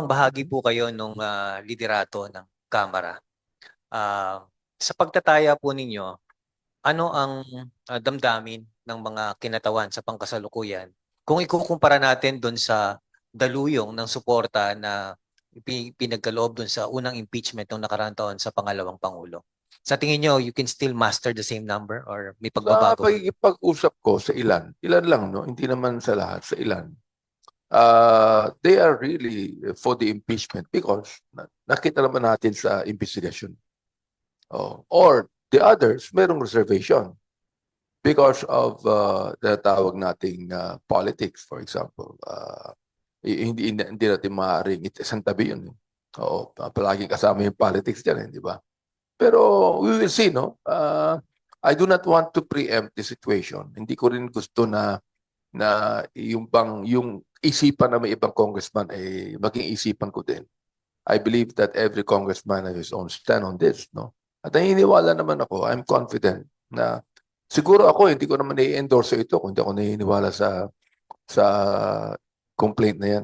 bahagi po kayo nung liderato ng Kamara. Sa pagtataya po ninyo, ano ang damdamin ng mga kinatawan sa pangkasalukuyan kung ikukumpara natin doon sa daluyong ng suporta na pinagkaloob doon sa unang impeachment ng nakaraang taon sa pangalawang Pangulo? Sa tingin nyo, you can still master the same number or may Sa pagbabago ba? pagkikipag-usap ko sa ilan lang, no? Hindi naman sa lahat, sa ilan. They are really for the impeachment because nakita naman natin sa investigation. Oh. Or the others, merong reservation because of the tawag nating politics, for example. Hindi natin maaaring isang tabi yun. Oo, palaging kasama yung politics dyan, di ba? Pero we will see, no? I do not want to preempt the situation. Hindi ko rin gusto na yung isipan na may ibang congressman ay maging isipan ko din. I believe that every congressman has his own stand on this, no? At naniniwala naman ako, I'm confident na siguro ako hindi ko naman i-endorse ito kung hindi ako naniniwala sa complaint na yan.